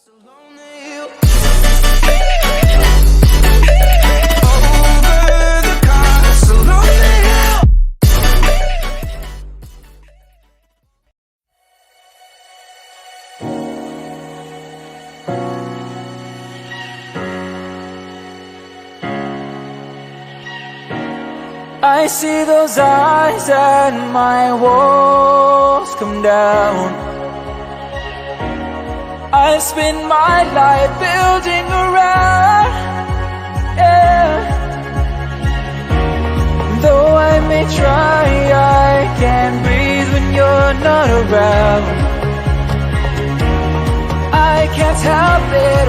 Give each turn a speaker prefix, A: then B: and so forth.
A: I see those eyes and my walls come down. I spend my life building around, yeah. Though I may try, I can't breathe when you're not around. I can't help it,